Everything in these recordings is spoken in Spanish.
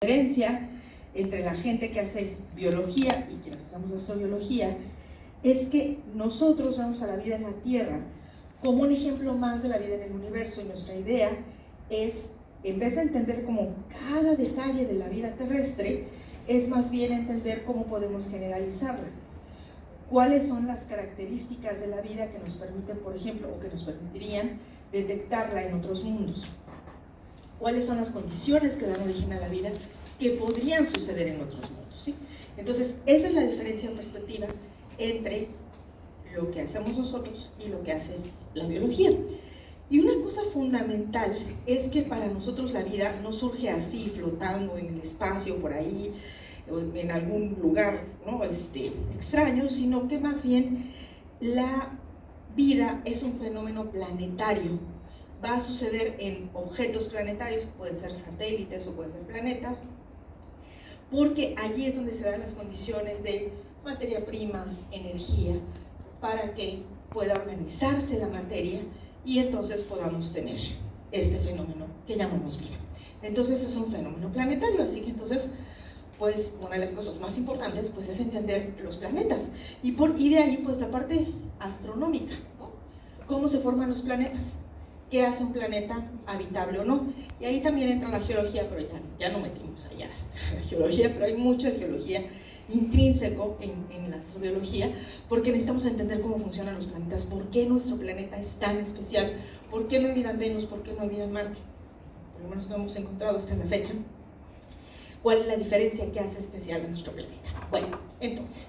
diferencia entre la gente que hace biología y quienes hacemos astrobiología es que nosotros vemos a la vida en la Tierra como un ejemplo más de la vida en el universo, y nuestra idea es, en vez de entender como cada detalle de la vida terrestre, es más bien entender cómo podemos generalizarla. ¿Cuáles son las características de la vida que nos permiten, por ejemplo, o que nos permitirían detectarla en otros mundos? ¿Cuáles son las condiciones que dan origen a la vida que podrían suceder en otros mundos? ¿Sí? Entonces, esa es la diferencia de perspectiva entre lo que hacemos nosotros y lo que hace la biología. Y una cosa fundamental es que para nosotros la vida no surge así, flotando en el espacio, por ahí, en algún lugar, ¿no? Extraño, sino que más bien la vida es un fenómeno planetario. Va a suceder en objetos planetarios, que pueden ser satélites o pueden ser planetas, porque allí es donde se dan las condiciones de materia prima, energía, para que pueda organizarse la materia y entonces podamos tener este fenómeno que llamamos vida. Entonces es un fenómeno planetario, así que entonces, pues una de las cosas más importantes pues es entender los planetas y de ahí pues la parte astronómica, ¿no? ¿Cómo se forman los planetas? ¿Qué hace un planeta habitable o no? Y ahí también entra la geología, pero ya no metimos allá la geología, pero hay mucho de geología intrínseco en la astrobiología, porque necesitamos entender cómo funcionan los planetas, por qué nuestro planeta es tan especial, por qué no hay vida en Venus, por qué no hay vida en Marte, por lo menos no hemos encontrado hasta la fecha. ¿Cuál es la diferencia que hace especial a nuestro planeta? Bueno, entonces,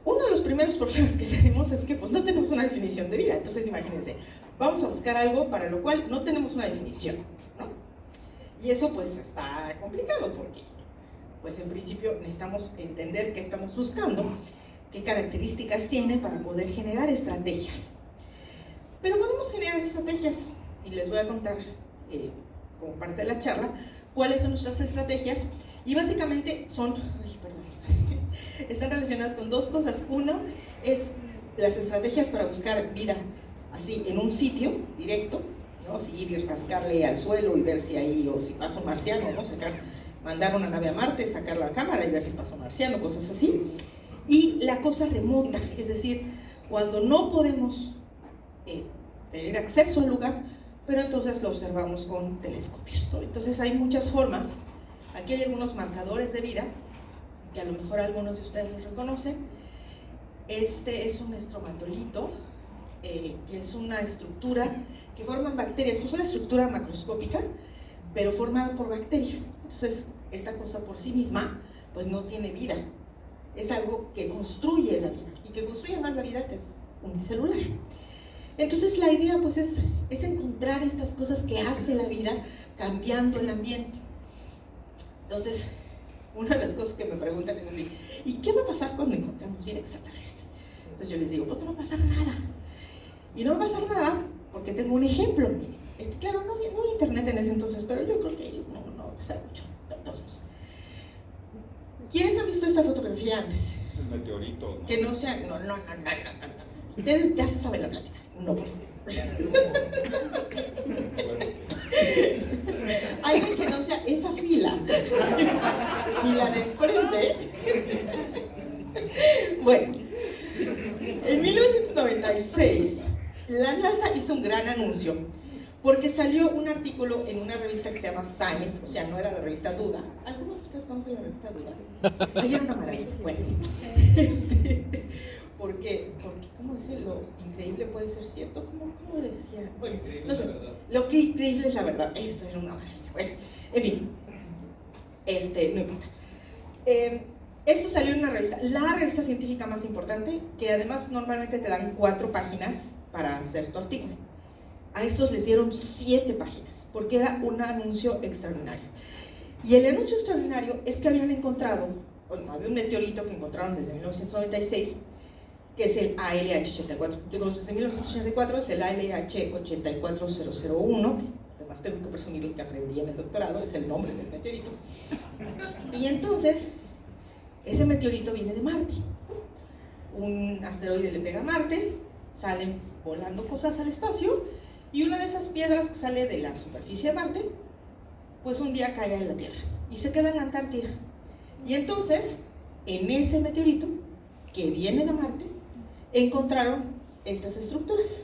uno de los primeros problemas que tenemos es que pues no tenemos una definición de vida. Entonces imagínense, vamos a buscar algo para lo cual no tenemos una definición, ¿no? Y eso pues está complicado porque pues en principio necesitamos entender qué estamos buscando, qué características tiene para poder generar estrategias. Pero podemos generar estrategias y les voy a contar como parte de la charla cuáles son nuestras estrategias, y básicamente son, están relacionadas con dos cosas. Uno es las estrategias para buscar vida así en un sitio directo, ¿no? Si ir y rascarle al suelo y ver si hay, o si pasa un marciano, ¿no? Mandar una nave a Marte, sacar la cámara y ver si pasa un marciano, cosas así. Y la cosa remota, es decir, cuando no podemos tener acceso al lugar, pero entonces lo observamos con telescopios, ¿no? Entonces hay muchas formas. Aquí hay algunos marcadores de vida, que a lo mejor algunos de ustedes los reconocen. Este es un estromatolito, que es una estructura que forman bacterias, pues una estructura macroscópica, pero formada por bacterias. Entonces, esta cosa por sí misma, pues no tiene vida. Es algo que construye la vida, y que construye más la vida, que es unicelular. Entonces, la idea, pues, es encontrar estas cosas que hace la vida cambiando el ambiente. Entonces, una de las cosas que me preguntan es así, ¿y qué va a pasar cuando encontramos vida extraterrestre? Entonces yo les digo, pues no va a pasar nada. Y no va a pasar nada porque tengo un ejemplo. Claro, no había internet en ese entonces, pero yo creo que no va a pasar mucho. Entonces, ¿quiénes han visto esta fotografía antes? El meteorito, ¿no? Que no sea, no. Ustedes ya se saben la plática. No, por favor. Alguien que no sea esa fila y la de enfrente. Bueno, en 1996 la NASA hizo un gran anuncio porque salió un artículo en una revista que se llama Science, o sea, no era la revista Duda. ¿Alguno de ustedes conoce la revista Duda? Ahí era una maravilla. Bueno, porque ¿cómo dice? Lo increíble puede ser cierto. ¿Cómo decía? Bueno, no sé, lo que increíble es la verdad. Esto era una maravilla. Bueno, en fin, no importa. Esto salió en una revista, la revista científica más importante, que además normalmente te dan 4 páginas para hacer tu artículo. A estos les dieron 7 páginas, porque era un anuncio extraordinario. Y el anuncio extraordinario es que habían encontrado, bueno, había un meteorito que encontraron desde 1996, que es el ALH-84. Desde 1984 es el ALH-84001, además tengo que presumir lo que aprendí en el doctorado, es el nombre del meteorito. Y entonces, ese meteorito viene de Marte. Un asteroide le pega a Marte, salen volando cosas al espacio, y una de esas piedras que sale de la superficie de Marte pues un día cae en la Tierra y se queda en la Antártida. Y entonces, en ese meteorito que viene de Marte, encontraron estas estructuras.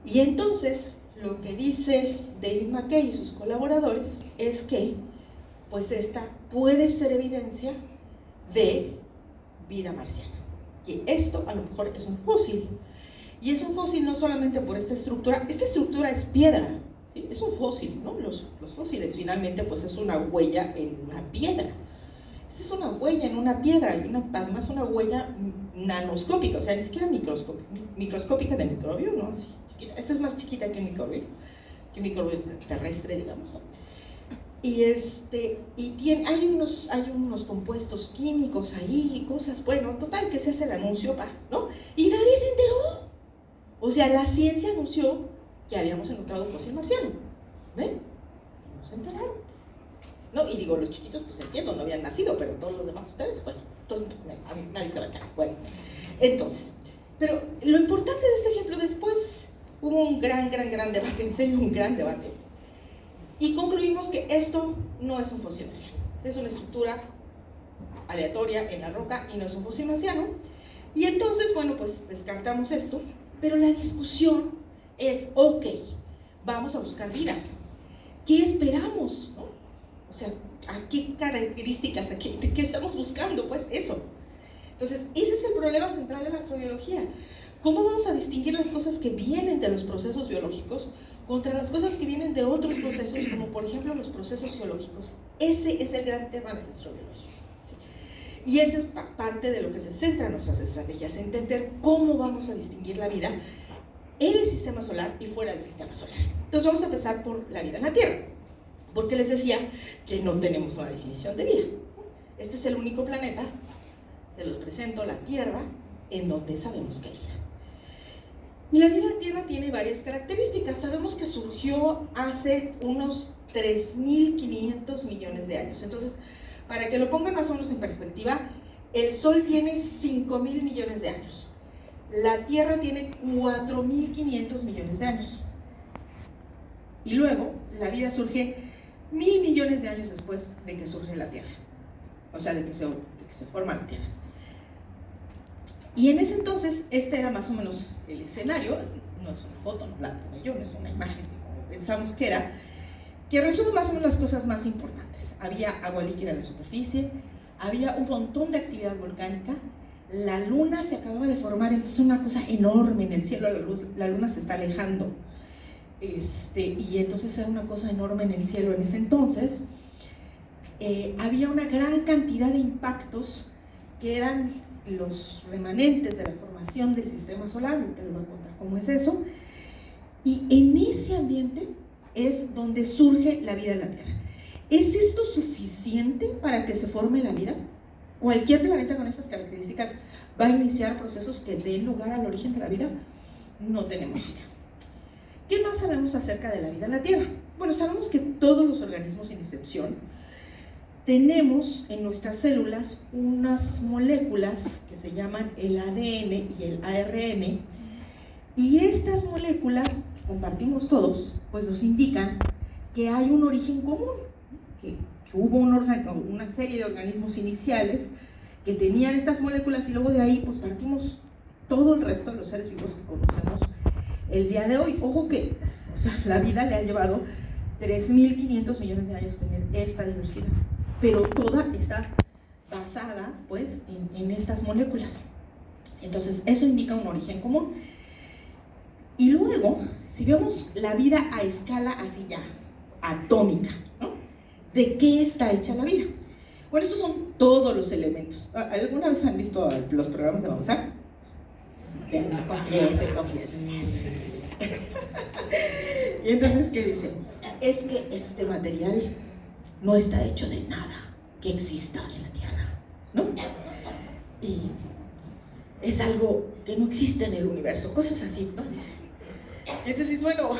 Y entonces, lo que dice David McKay y sus colaboradores es que, pues esta puede ser evidencia de vida marciana. Que esto a lo mejor es un fósil. Y es un fósil no solamente por esta estructura es piedra, ¿sí? Es un fósil, ¿no? Los fósiles finalmente pues es una huella en una piedra. Esta es una huella en una piedra, y además una huella nanoscópica, o sea, ni siquiera microscópica de microbio, ¿no? Así, chiquita. Esta es más chiquita que un microbio terrestre, digamos, ¿no? Y hay unos compuestos químicos ahí, cosas, bueno, total, que se hace el anuncio, ¿no? Y nadie se enteró. O sea, la ciencia anunció que habíamos encontrado un fósil marciano. ¿Ven? No se enteraron. No, y digo, los chiquitos, pues entiendo, no habían nacido, pero todos los demás ustedes, bueno, entonces nadie se va a enterar. Bueno, entonces, pero lo importante de este ejemplo, después hubo un gran debate, en serio, un gran debate. Y concluimos que esto no es un fósil marciano, es una estructura aleatoria en la roca y no es un fósil marciano. Y entonces, bueno, pues descartamos esto, pero la discusión es, ok, vamos a buscar vida. ¿Qué esperamos? ¿No? O sea, ¿a qué características, qué estamos buscando? Pues eso. Entonces, ese es el problema central de la astrobiología. ¿Cómo vamos a distinguir las cosas que vienen de los procesos biológicos contra las cosas que vienen de otros procesos, como por ejemplo los procesos geológicos? Ese es el gran tema de la astrobiología. ¿Sí? Y eso es parte de lo que se centra en nuestras estrategias, entender cómo vamos a distinguir la vida en el sistema solar y fuera del sistema solar. Entonces vamos a empezar por la vida en la Tierra, porque les decía que no tenemos una definición de vida. Este es el único planeta, se los presento, la Tierra, en donde sabemos que hay vida. Y la vida en la Tierra tiene varias características. Sabemos que surgió hace unos 3.500 millones de años. Entonces, para que lo pongan más o menos en perspectiva, el Sol tiene 5.000 millones de años. La Tierra tiene 4.500 millones de años. Y luego, la vida surge 1.000 millones de años después de que surge la Tierra. O sea, de que se forma la Tierra. Y en ese entonces, este era más o menos el escenario. No es una foto, no la tomé yo, no es una imagen como pensamos que era, que resume más o menos las cosas más importantes. Había agua líquida en la superficie, había un montón de actividad volcánica, la luna se acababa de formar, entonces una cosa enorme en el cielo, la luna se está alejando, y entonces era una cosa enorme en el cielo en ese entonces. Había una gran cantidad de impactos que eran los remanentes de la formación del sistema solar, que les voy a contar cómo es eso, y en ese ambiente es donde surge la vida en la Tierra. ¿Es esto suficiente para que se forme la vida? ¿Cualquier planeta con estas características va a iniciar procesos que den lugar al origen de la vida? No tenemos idea. ¿Qué más sabemos acerca de la vida en la Tierra? Bueno, sabemos que todos los organismos, sin excepción, tenemos en nuestras células unas moléculas que se llaman el ADN y el ARN, y estas moléculas que compartimos todos, pues nos indican que hay un origen común, que hubo una serie de organismos iniciales que tenían estas moléculas y luego de ahí pues partimos todo el resto de los seres vivos que conocemos el día de hoy. Ojo que, o sea, la vida le ha llevado 3.500 millones de años tener esta diversidad, pero toda está basada pues en estas moléculas. Entonces eso indica un origen común. Y luego, si vemos la vida a escala así ya, atómica, ¿no? ¿De qué está hecha la vida? Bueno, estos son todos los elementos. ¿Alguna vez han visto los programas de Bauzá? Confiesen. Y entonces, ¿qué dicen? Es que este material no está hecho de nada que exista en la Tierra, ¿no? Y es algo que no existe en el universo, cosas así, ¿no? Dice. Entonces, bueno,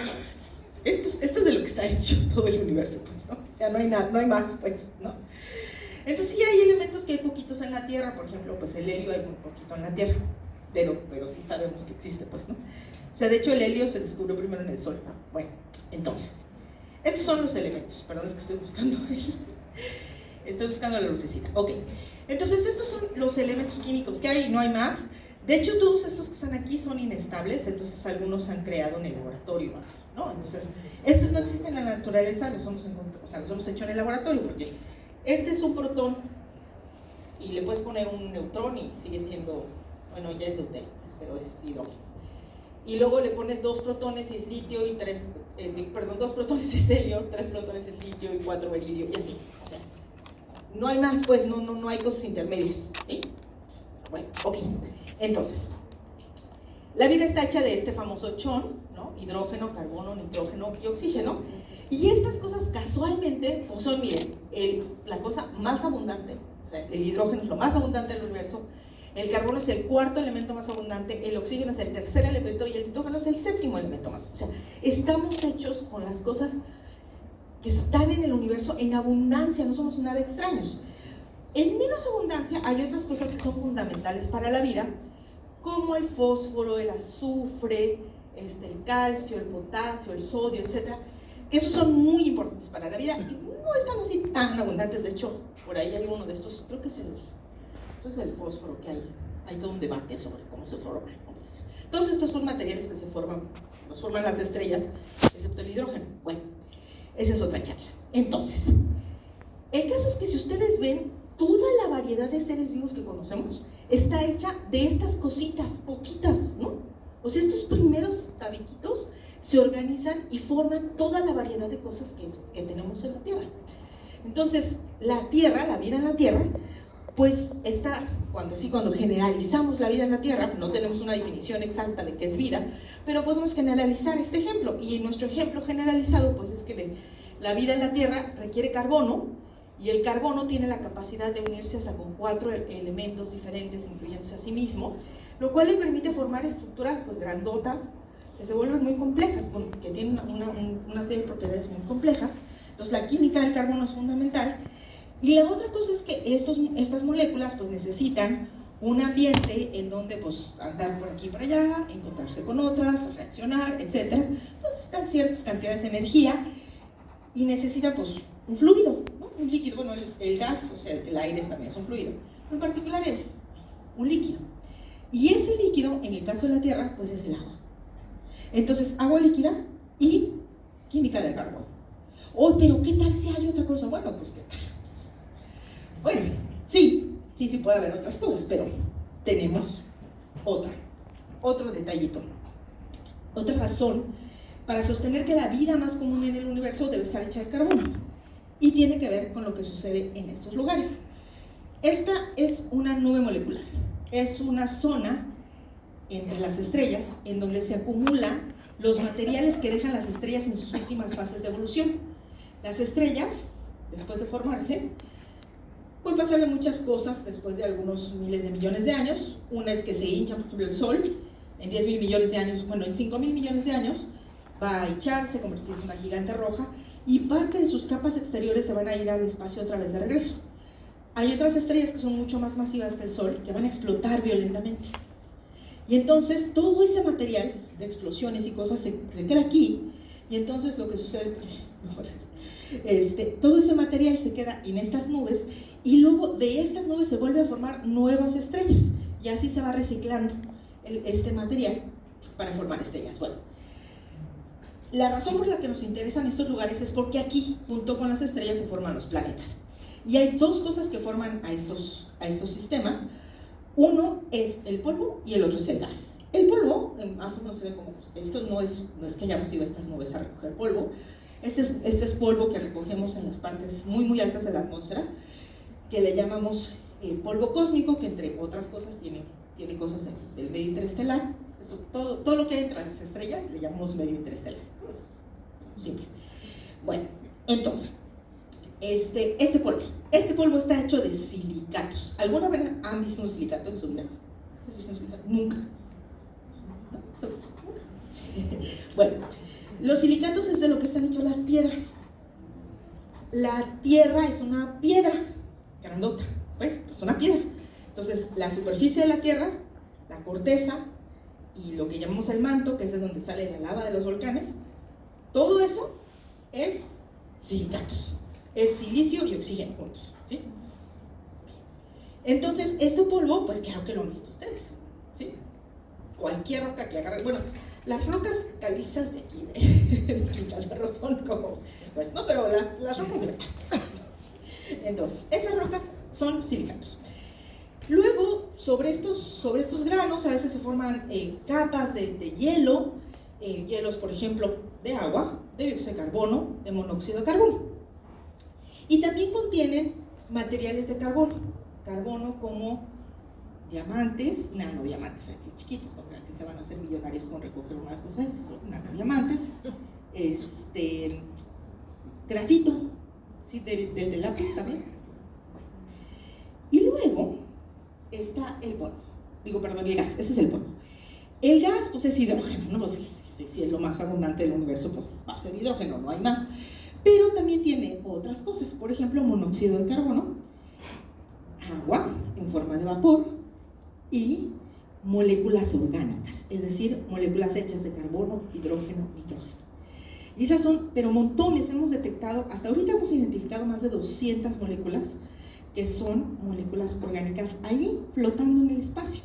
esto es de lo que está hecho todo el universo, pues, ¿no? O sea, no hay nada, no hay más, pues, ¿no? Entonces sí hay elementos que hay poquitos en la Tierra, por ejemplo, pues el helio hay muy poquito en la Tierra, pero sí sabemos que existe, pues, ¿no? O sea, de hecho el helio se descubrió primero en el Sol. Bueno, entonces, Estos son los elementos, perdón, es que estoy buscando la lucecita. Ok, entonces estos son los elementos químicos que hay, no hay más. De hecho, todos estos que están aquí son inestables, entonces algunos se han creado en el laboratorio, ¿no? Entonces, estos no existen en la naturaleza, los hemos hecho en el laboratorio, porque este es un protón y le puedes poner un neutrón y sigue siendo, bueno, ya es deuterio, pero es hidrógeno. Y luego le pones 2 protones y es litio y 2 protones es helio, 3 protones es litio y 4 berilio y así. O sea, no hay más, pues, no hay cosas intermedias, ¿sí? Bueno, ok. Entonces, la vida está hecha de este famoso chon, ¿no? Hidrógeno, carbono, nitrógeno y oxígeno. Y estas cosas casualmente pues son, miren, la cosa más abundante. O sea, el hidrógeno es lo más abundante del universo, el carbono es el 4º elemento más abundante, el oxígeno es el 3er elemento y el nitrógeno es el 7º elemento más. O sea, estamos hechos con las cosas que están en el universo en abundancia, no somos nada extraños. En menos abundancia hay otras cosas que son fundamentales para la vida, como el fósforo, el azufre, el calcio, el potasio, el sodio, etc. Que esos son muy importantes para la vida y no están así tan abundantes. De hecho, por ahí hay uno de estos, creo que es el fósforo, que hay todo un debate sobre cómo se forma. Todos estos son materiales que los forman las estrellas, excepto el hidrógeno. Bueno, esa es otra charla. Entonces, el caso es que si ustedes ven, toda la variedad de seres vivos que conocemos está hecha de estas cositas, poquitas, ¿no? O sea, estos primeros tabiquitos se organizan y forman toda la variedad de cosas que tenemos en la Tierra. Entonces, la Tierra, la vida en la Tierra, pues está, cuando generalizamos la vida en la Tierra, no tenemos una definición exacta de qué es vida, pero podemos generalizar este ejemplo. Y nuestro ejemplo generalizado, pues es que la vida en la Tierra requiere carbono, y el carbono tiene la capacidad de unirse hasta con 4 elementos diferentes, incluyéndose a sí mismo, lo cual le permite formar estructuras pues grandotas, que se vuelven muy complejas, que tienen una serie de propiedades muy complejas. Entonces la química del carbono es fundamental. Y la otra cosa es que estas moléculas pues necesitan un ambiente en donde pues andar por aquí y por allá, encontrarse con otras, reaccionar, etc. Entonces están ciertas cantidades de energía y necesitan pues un fluido, ¿no? Un líquido. Bueno, el gas, o sea, el aire también es un fluido, pero en particular un líquido. Y ese líquido, en el caso de la Tierra, pues es el agua. Entonces, agua líquida y química del carbono. Oh, pero ¿qué tal si hay otra cosa? Bueno, pues ¿qué tal? Bueno, sí puede haber otras cosas, pero tenemos otro detallito. Otra razón para sostener que la vida más común en el universo debe estar hecha de carbono. Y tiene que ver con lo que sucede en estos lugares. Esta es una nube molecular. Es una zona entre las estrellas en donde se acumulan los materiales que dejan las estrellas en sus últimas fases de evolución. Las estrellas, después de formarse, pueden pasarle muchas cosas después de algunos miles de millones de años. Una es que se hincha, por ejemplo, el Sol, en 10.000 millones de años, bueno, en 5.000 millones de años, va a hincharse, convertirse en una gigante roja, y parte de sus capas exteriores se van a ir al espacio otra vez de regreso. Hay otras estrellas que son mucho más masivas que el Sol, que van a explotar violentamente. Y entonces todo ese material de explosiones y cosas se queda aquí, y entonces lo que sucede, todo ese material se queda en estas nubes, y luego de estas nubes se vuelve a formar nuevas estrellas, y así se va reciclando este material para formar estrellas. Bueno, la razón por la que nos interesan estos lugares es porque aquí, junto con las estrellas, se forman los planetas. Y hay 2 cosas que forman a estos sistemas. Uno es el polvo y el otro es el gas. El polvo, más o menos se ve como, esto no es que hayamos ido a estas nubes a recoger polvo. Este es polvo que recogemos en las partes muy muy altas de la atmósfera, que le llamamos polvo cósmico, que entre otras cosas tiene cosas del medio interestelar. Eso, todo lo que hay entre las estrellas le llamamos medio interestelar. Es simple. Bueno, entonces, este polvo está hecho de silicatos. ¿Alguna vez han visto un silicato en su vida? ¿Has visto un silicato? Nunca. ¿No? Nunca. Bueno, los silicatos es de lo que están hechos las piedras. La Tierra es una piedra grandota, pues es una piedra. Entonces, la superficie de la Tierra, la corteza y lo que llamamos el manto, que es de donde sale la lava de los volcanes, todo eso es silicatos, es silicio y oxígeno juntos, ¿sí? Entonces, este polvo, pues claro que lo han visto ustedes, ¿sí? Cualquier roca que agarre, bueno, las rocas calizas de aquí, de Quintana Roo son como, pues no, pero las rocas de verdad. Entonces, esas rocas son silicatos. Luego, sobre estos granos, a veces se forman capas de hielo, hielos, por ejemplo, de agua, de dióxido de carbono, de monóxido de carbono. Y también contienen materiales de carbono como diamantes, nanodiamantes, así chiquitos, no crean que se van a hacer millonarios con recoger una cosa de estas, son nanodiamantes, grafito, ¿sí? del lápiz también. Y luego está el polvo, el gas, ese es el polvo. El gas, pues es hidrógeno, ¿no? Pues, si es lo más abundante del universo, pues va a ser hidrógeno, no hay más. Pero también tiene otras cosas, por ejemplo, monóxido de carbono, agua en forma de vapor y moléculas orgánicas, es decir, moléculas hechas de carbono, hidrógeno, nitrógeno. Y esas son, pero montones, hemos detectado, hasta ahorita hemos identificado más de 200 moléculas que son moléculas orgánicas ahí flotando en el espacio,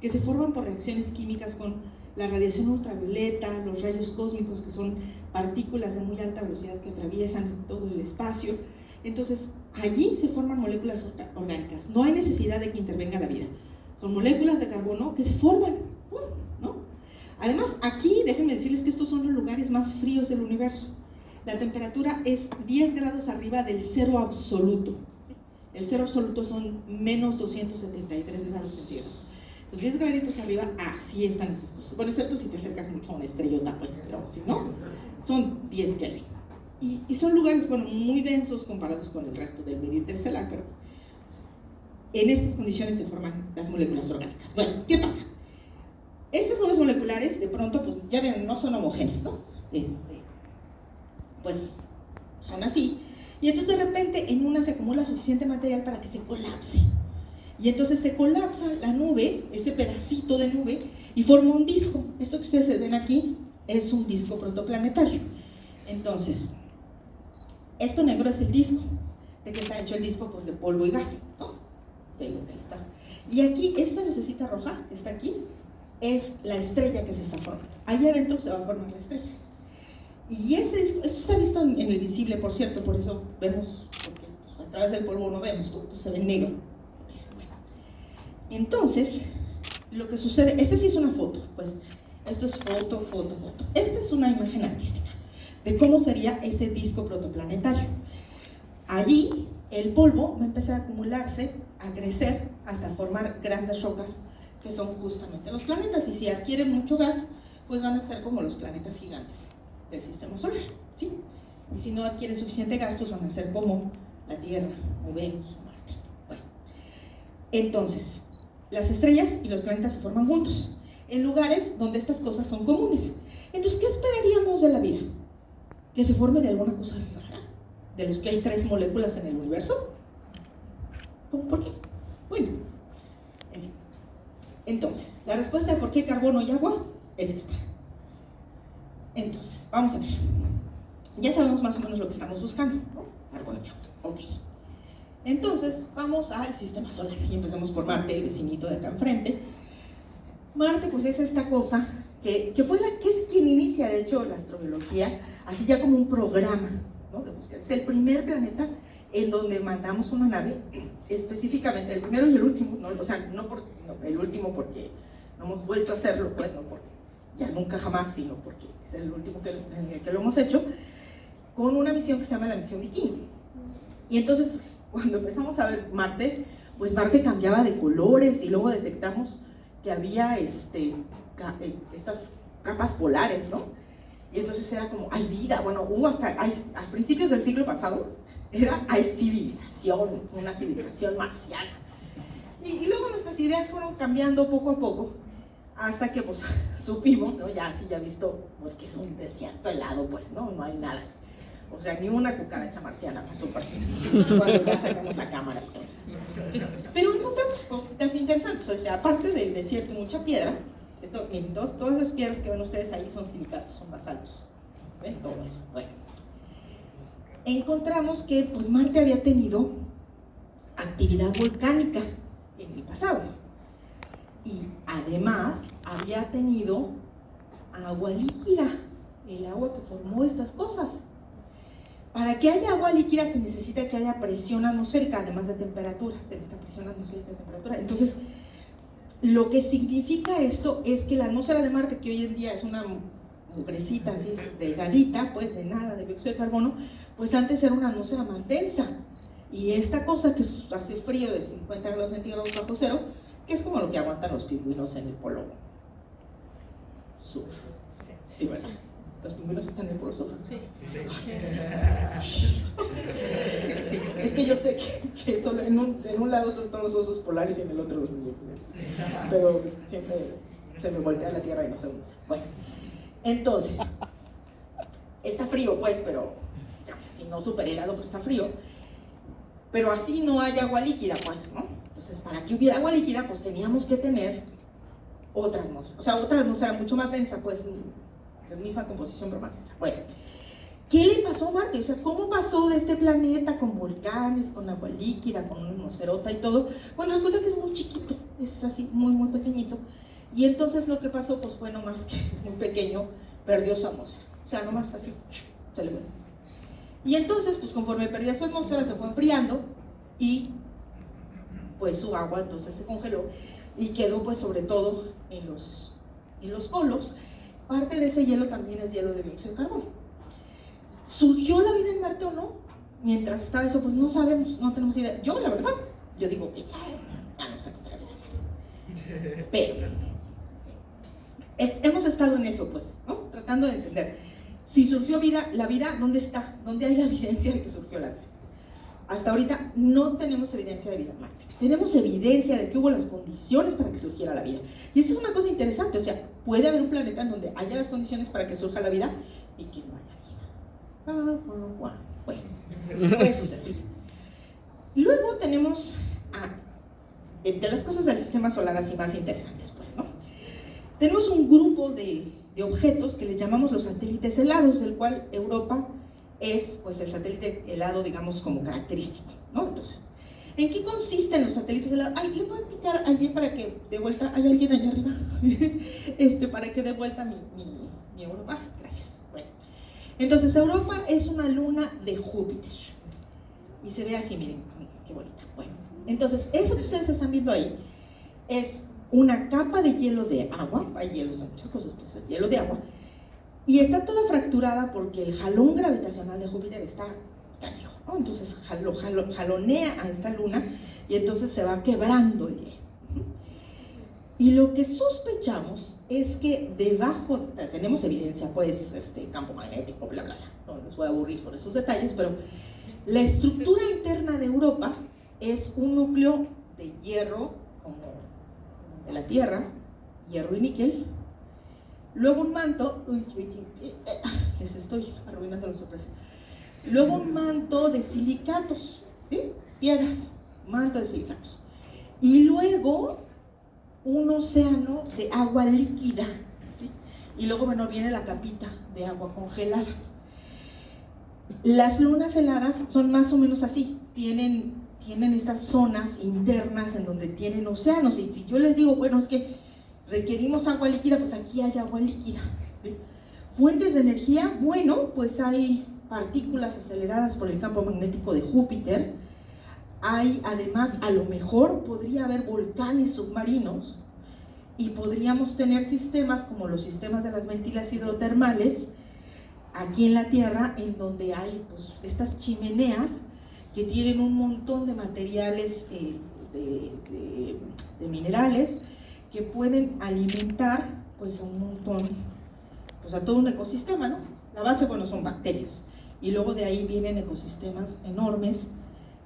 que se forman por reacciones químicas con la radiación ultravioleta, los rayos cósmicos, que son partículas de muy alta velocidad que atraviesan todo el espacio. Entonces, allí se forman moléculas orgánicas. No hay necesidad de que intervenga la vida. Son moléculas de carbono que se forman, ¿no? Además, aquí, déjenme decirles que estos son los lugares más fríos del universo. La temperatura es 10 grados arriba del cero absoluto. El cero absoluto son menos 273 grados centígrados. Los 10 graditos arriba, así están estas cosas. Bueno, excepto si te acercas mucho a una estrellota, pues, pero si no, son 10 Kelvin. Y son lugares, bueno, muy densos comparados con el resto del medio interestelar, pero en estas condiciones se forman las moléculas orgánicas. Bueno, ¿qué pasa? Estas nubes moleculares, de pronto, pues, ya ven, no son homogéneas, ¿no? Pues, son así. Y entonces, de repente, en una se acumula suficiente material para que se colapse. Y entonces se colapsa la nube, ese pedacito de nube, y forma un disco. Esto que ustedes ven aquí es un disco protoplanetario. Entonces, esto negro es el disco. ¿De qué está hecho el disco? Pues de polvo y gas, ¿no? Ahí está. Y aquí, esta lucecita roja, que está aquí, es la estrella que se está formando. Ahí adentro se va a formar la estrella. Y ese disco, esto está visto en el visible, por cierto, por eso vemos, porque pues, a través del polvo no vemos, ¿no? Entonces se ve negro. Entonces, lo que sucede, esta sí es una foto, pues esto es foto. Esta es una imagen artística de cómo sería ese disco protoplanetario. Allí, el polvo va a empezar a acumularse, a crecer, hasta formar grandes rocas, que son justamente los planetas. Y si adquieren mucho gas, pues van a ser como los planetas gigantes del sistema solar, ¿sí? Y si no adquieren suficiente gas, pues van a ser como la Tierra, o Venus, o Marte. Bueno, entonces, las estrellas y los planetas se forman juntos, en lugares donde estas cosas son comunes. Entonces, ¿qué esperaríamos de la vida? ¿Que se forme de alguna cosa rara? ¿De los que hay 3 moléculas en el universo? ¿Cómo? ¿Por qué? Bueno, en fin. Entonces, la respuesta de por qué carbono y agua es esta. Entonces, vamos a ver. Ya sabemos más o menos lo que estamos buscando, ¿no? Carbono y agua. Ok. Entonces, vamos al sistema solar y empezamos por Marte, el vecinito de acá enfrente. Marte, pues es esta cosa que es quien inicia, de hecho, la astrobiología, así ya como un programa, ¿no? De búsqueda. Es el primer planeta en donde mandamos una nave, específicamente el primero y el último, ¿no? O sea, el último porque no hemos vuelto a hacerlo, pues, no porque ya nunca jamás, sino porque es el último en el que lo hemos hecho, con una misión que se llama la misión Vikingo. Y entonces, cuando empezamos a ver Marte, pues Marte cambiaba de colores y luego detectamos que había estas capas polares, ¿no? Y entonces era como, hay vida, bueno, hubo a principios del siglo pasado, hay civilización, una civilización marciana. Y luego nuestras ideas fueron cambiando poco a poco, hasta que pues supimos, ¿no? Ya visto, pues que es un desierto helado, pues, ¿no? No hay nada. O sea, ni una cucaracha marciana pasó por ahí, cuando ya sacamos la cámara y todo. Pero encontramos cositas interesantes, o sea, aparte del desierto, mucha piedra. Todas esas piedras que ven ustedes ahí son silicatos, son basaltos. ¿Ven? Todo eso. Bueno. encontramos que pues Marte había tenido actividad volcánica en el pasado y además había tenido agua líquida, el agua que formó estas cosas. Para que haya agua líquida se necesita que haya presión atmosférica, además de temperatura, se necesita presión atmosférica y temperatura. Entonces, lo que significa esto es que la atmósfera de Marte, que hoy en día es una mugrecita así delgadita, pues de nada, de dióxido de carbono, pues antes era una atmósfera más densa. Y esta cosa que hace frío de 50 grados centígrados bajo cero, que es como lo que aguantan los pingüinos en el polo sur. Sí, bueno. ¿Los pingüinos están en el polo sur? Sí. Sí. Es que yo sé que solo en un lado son todos los osos polares y en el otro los pingüinos. Pero siempre se me voltea la tierra y no sé dónde está. Bueno, entonces, está frío pues, pero digamos así, no súper helado, pero está frío. Pero así no hay agua líquida, pues, ¿no? Entonces, para que hubiera agua líquida, pues teníamos que tener otra atmósfera. O sea, otra atmósfera mucho más densa, pues, la misma composición, pero más densa. Bueno, ¿qué le pasó a Marte? O sea, ¿cómo pasó de este planeta con volcanes, con agua líquida, con una atmosferota y todo? Bueno, resulta que es muy chiquito, es así, muy, muy pequeñito. Y entonces lo que pasó, pues, fue nomás que es muy pequeño, perdió su atmósfera. O sea, nomás así, se le fue. Y entonces, pues conforme perdía su atmósfera, se fue enfriando y pues su agua entonces se congeló y quedó pues sobre todo en los polos. Parte de ese hielo también es hielo de dióxido de carbono. ¿Surgió la vida en Marte o no? Mientras estaba eso, pues no sabemos, no tenemos idea. Yo, la verdad, yo digo que ya no se encontrará vida en Marte. Pero hemos estado en eso, pues, ¿no? Tratando de entender. Si surgió vida, la vida, ¿dónde está? ¿Dónde hay la evidencia de que surgió la vida? Hasta ahorita no tenemos evidencia de vida en Marte. Tenemos evidencia de que hubo las condiciones para que surgiera la vida. Y esta es una cosa interesante, o sea, puede haber un planeta en donde haya las condiciones para que surja la vida y que no haya vida. Bueno, puede suceder. Y luego tenemos, de las cosas del sistema solar así más interesantes, pues, ¿no? Tenemos un grupo de objetos que les llamamos los satélites helados, del cual Europa es pues el satélite helado, digamos, como característico, ¿no? Entonces, ¿en qué consisten los satélites helados? Ay, le voy a picar allí para que de vuelta, ¿hay alguien allá arriba? Para que de vuelta mi Europa. Gracias. Bueno, entonces Europa es una luna de Júpiter y se ve así, miren, qué bonita. Bueno, entonces eso que ustedes están viendo ahí es una capa de hielo de agua, hay hielos de muchas cosas, pues es hielo de agua, y está toda fracturada porque el jalón gravitacional de Júpiter está canijo, ¿no? Entonces jalonea a esta luna y entonces se va quebrando el hielo. Y lo que sospechamos es que debajo, tenemos evidencia, pues, campo magnético, bla, bla, bla, no les voy a aburrir con esos detalles, pero la estructura interna de Europa es un núcleo de hierro, como de la Tierra, hierro y níquel, luego un manto, les estoy arruinando la sorpresa, luego un manto de silicatos, ¿sí? Piedras, manto de silicatos, y luego un océano de agua líquida, ¿sí? Y luego, bueno, viene la capita de agua congelada. Las lunas heladas son más o menos así, tienen estas zonas internas en donde tienen océanos, y si yo les digo, bueno, es que requerimos agua líquida, pues aquí hay agua líquida, ¿sí? Fuentes de energía, bueno, pues hay partículas aceleradas por el campo magnético de Júpiter, hay además, a lo mejor podría haber volcanes submarinos, y podríamos tener sistemas como los sistemas de las ventilas hidrotermales aquí en la Tierra, en donde hay pues estas chimeneas que tienen un montón de materiales, de minerales, que pueden alimentar pues a un montón, pues a todo un ecosistema, ¿no? La base, bueno, son bacterias, y luego de ahí vienen ecosistemas enormes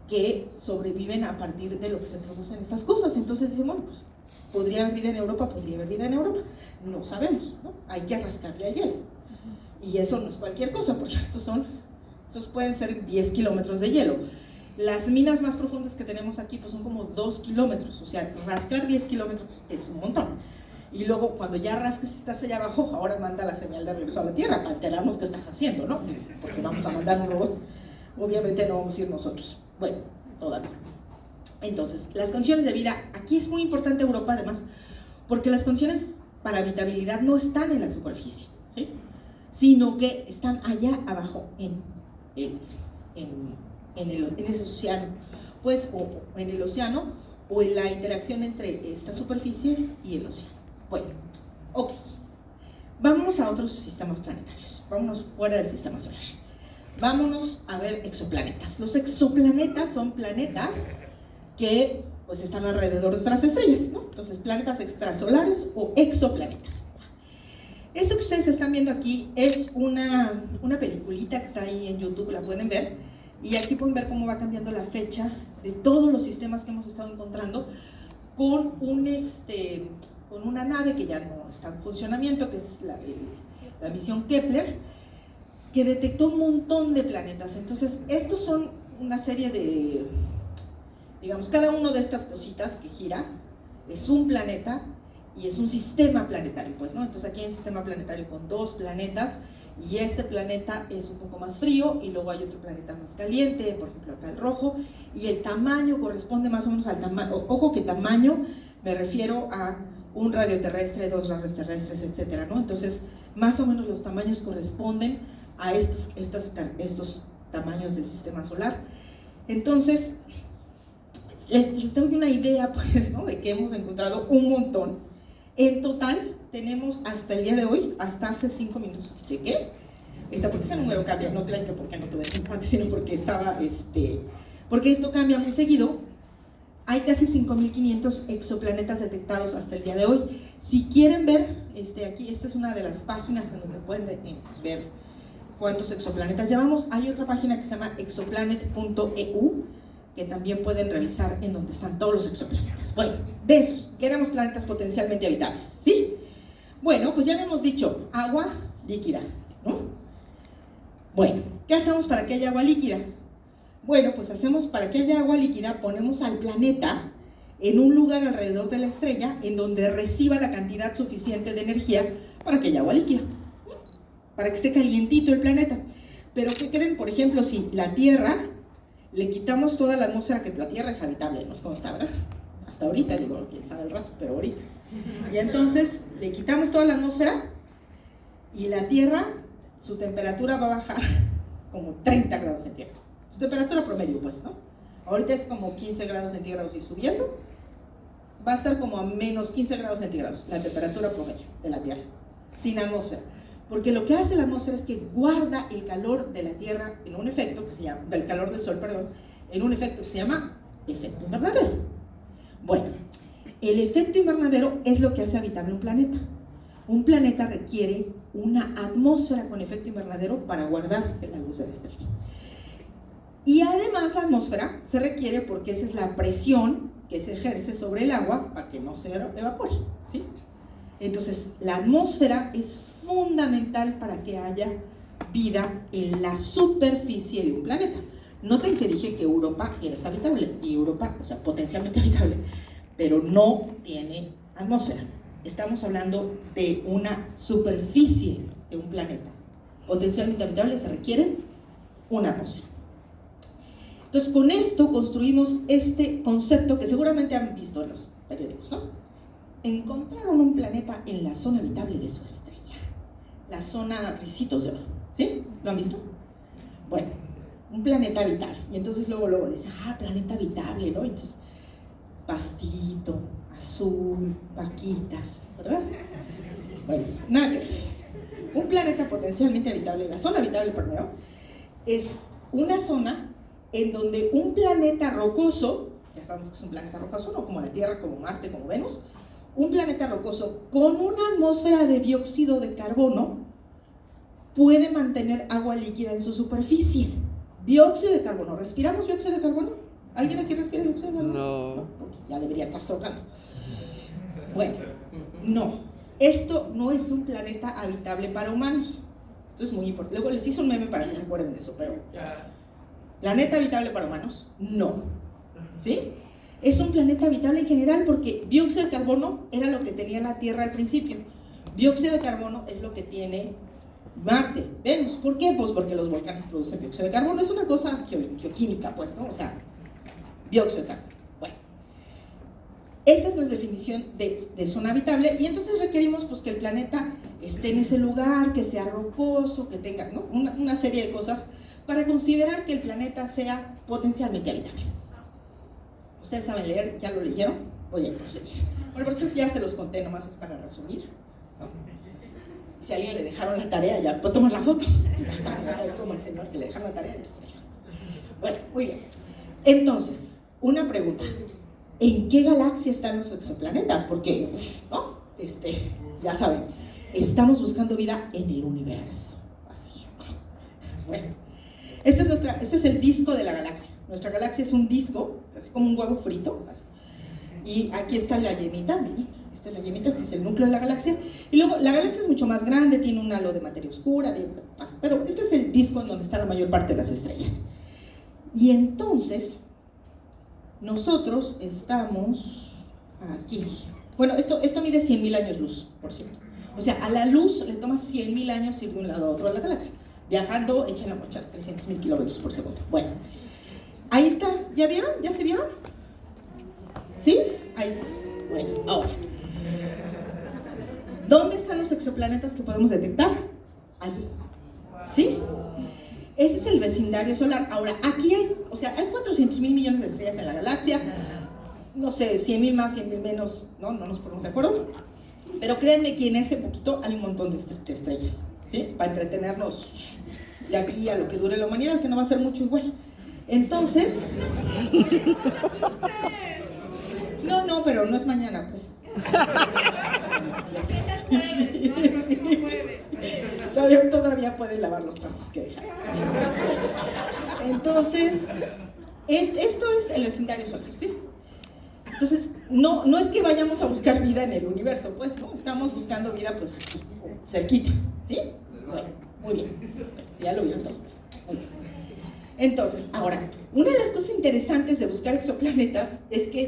que sobreviven a partir de lo que se producen estas cosas. Entonces dicen, bueno, pues podría haber vida en Europa, podría haber vida en Europa, no sabemos, ¿no? Hay que rascarle al hielo, y eso no es cualquier cosa, porque estos pueden ser 10 kilómetros de hielo. Las minas más profundas que tenemos aquí pues son como 2 kilómetros, o sea, rascar 10 kilómetros es un montón. Y luego cuando ya rasques y estás allá abajo, ahora manda la señal de regreso a la Tierra para enterarnos qué estás haciendo, ¿no? Porque vamos a mandar un robot Obviamente no vamos a ir nosotros. Bueno, todavía. Entonces, las condiciones de vida, aquí es muy importante Europa además, porque las condiciones para habitabilidad no están en la superficie, ¿sí? Sino que están allá abajo en ese océano, pues, o en el océano, o en la interacción entre esta superficie y el océano. Bueno, ok. Vámonos a otros sistemas planetarios. Vámonos fuera del sistema solar. Vámonos a ver exoplanetas. Los exoplanetas son planetas que pues están alrededor de otras estrellas, ¿no? Entonces, planetas extrasolares o exoplanetas. Esto que ustedes están viendo aquí es una peliculita que está ahí en YouTube, la pueden ver, y aquí pueden ver cómo va cambiando la fecha de todos los sistemas que hemos estado encontrando con una nave que ya no está en funcionamiento, que es la misión Kepler, que detectó un montón de planetas. Entonces, estos son una serie de, digamos, cada una de estas cositas que gira es un planeta y es un sistema planetario, pues, ¿no? Entonces aquí hay un sistema planetario con 2 planetas y este planeta es un poco más frío y luego hay otro planeta más caliente, por ejemplo acá el rojo, y el tamaño corresponde más o menos al tamaño, ojo que tamaño me refiero a un radioterrestre, 2 radioterrestres, etcétera, ¿no? Entonces más o menos los tamaños corresponden a estos tamaños del sistema solar. Entonces les doy una idea, pues, ¿no? De que hemos encontrado un montón. En total tenemos hasta el día de hoy, hasta hace 5 minutos que chequé, porque ese número cambia, no crean que porque no tuve tiempo antes, sino porque porque esto cambia muy seguido. Hay casi 5.500 exoplanetas detectados hasta el día de hoy. Si quieren ver, aquí, esta es una de las páginas en donde pueden ver cuántos exoplanetas llevamos. Hay otra página que se llama exoplanet.eu, que también pueden revisar en donde están todos los exoplanetas. Bueno, de esos, queremos planetas potencialmente habitables, ¿sí? Bueno, pues ya habíamos dicho, agua líquida, ¿no? Bueno, ¿qué hacemos para que haya agua líquida? Bueno, pues hacemos, para que haya agua líquida, ponemos al planeta en un lugar alrededor de la estrella en donde reciba la cantidad suficiente de energía para que haya agua líquida, para que esté calientito el planeta. Pero ¿qué creen? Por ejemplo, si la Tierra le quitamos toda la atmósfera, que la Tierra es habitable, no es como está, ¿verdad? Hasta ahorita, digo, quién sabe el rato, pero ahorita. Y entonces le quitamos toda la atmósfera y la Tierra, su temperatura va a bajar como 30 grados centígrados. Su temperatura promedio, pues, ¿no? Ahorita es como 15 grados centígrados y subiendo, va a estar como a menos 15 grados centígrados la temperatura promedio de la Tierra, sin atmósfera. Porque lo que hace la atmósfera es que guarda el calor de la Tierra en un efecto que se llama, del calor del Sol, perdón, en un efecto que se llama efecto invernadero. Bueno, el efecto invernadero es lo que hace habitable un planeta. Un planeta requiere una atmósfera con efecto invernadero para guardar la luz de la estrella. Y además la atmósfera se requiere porque esa es la presión que se ejerce sobre el agua para que no se evapore, ¿sí? Entonces, la atmósfera es fundamental para que haya vida en la superficie de un planeta. Noten que dije que Europa es habitable, y Europa, o sea, potencialmente habitable, pero no tiene atmósfera. Estamos hablando de una superficie de un planeta. Potencialmente habitable se requiere una atmósfera. Entonces, con esto construimos este concepto que seguramente han visto en los periódicos, ¿no? Encontraron un planeta en la zona habitable de su estrella, la zona Ricitos de Oro, ¿sí? ¿Lo han visto? Bueno, un planeta habitable, y entonces luego dicen, planeta habitable, ¿no? Entonces, pastito, azul, vaquitas, ¿verdad? Bueno, nada que ver. Un planeta potencialmente habitable, la zona habitable primero, es una zona en donde un planeta rocoso, ya sabemos que es un planeta rocoso, no como la Tierra, como Marte, como Venus, un planeta rocoso con una atmósfera de dióxido de carbono puede mantener agua líquida en su superficie. Dióxido de carbono. ¿Respiramos dióxido de carbono? ¿Alguien aquí respira dióxido de carbono? No. Porque ya debería estar ahogando. Bueno, no. Esto no es un planeta habitable para humanos. Esto es muy importante. Luego les hice un meme para que se acuerden de eso, pero ¿planeta habitable para humanos? No. ¿Sí? Es un planeta habitable en general porque dióxido de carbono era lo que tenía la Tierra al principio. Dióxido de carbono es lo que tiene Marte, Venus. ¿Por qué? Pues porque los volcanes producen dióxido de carbono. Es una cosa geoquímica, pues, ¿no? O sea, dióxido de carbono. Bueno, esta es nuestra definición de zona habitable, y entonces requerimos pues que el planeta esté en ese lugar, que sea rocoso, que tenga, ¿no?, una serie de cosas para considerar que el planeta sea potencialmente habitable. ¿Ustedes saben leer? ¿Ya lo leyeron? Voy a proseguir. Bueno, por eso ya se los conté, nomás es para resumir, ¿no? Si a alguien le dejaron la tarea, ya puedo tomar la foto. Ya está, es como el señor que le dejaron la tarea. Bueno, muy bien. Entonces, una pregunta. ¿En qué galaxia están los exoplanetas? Porque, ¿no? Ya saben, estamos buscando vida en el universo. Así. Bueno, este es el disco de la galaxia. Nuestra galaxia es un disco, así como un huevo frito. Así. Y aquí está la yemita, miren. Esta es la yemita, este es el núcleo de la galaxia. Y luego, la galaxia es mucho más grande, tiene un halo de materia oscura, pero este es el disco en donde está la mayor parte de las estrellas. Y entonces, nosotros estamos aquí. Bueno, esto mide 100.000 años luz, por cierto. O sea, a la luz le toma 100.000 años ir de un lado a otro de la galaxia. Viajando, echen la mocha, 300.000 kilómetros por segundo. Bueno, ahí está. ¿Ya vieron? ¿Ya se vieron? ¿Sí? Ahí está. Bueno, ahora. ¿Dónde están los exoplanetas que podemos detectar? Allí. ¿Sí? Ese es el vecindario solar. Ahora, aquí hay 400.000 millones de estrellas en la galaxia. No sé, 100.000 más, 100.000 menos, ¿no? No nos ponemos de acuerdo. Pero créanme que en ese poquito hay un montón de estrellas, ¿sí? Para entretenernos de aquí a lo que dure la humanidad, que no va a ser mucho igual. Entonces... No, pero no es mañana, pues. Todavía pueden lavar los trastos que dejan. Entonces, esto es el vecindario solar, ¿sí? Entonces, no es que vayamos a buscar vida en el universo, pues, ¿no? Estamos buscando vida, pues, aquí, cerquita, ¿sí? Bueno, muy bien. Sí, ya lo vieron todo. Muy bien. Entonces, ahora, una de las cosas interesantes de buscar exoplanetas es que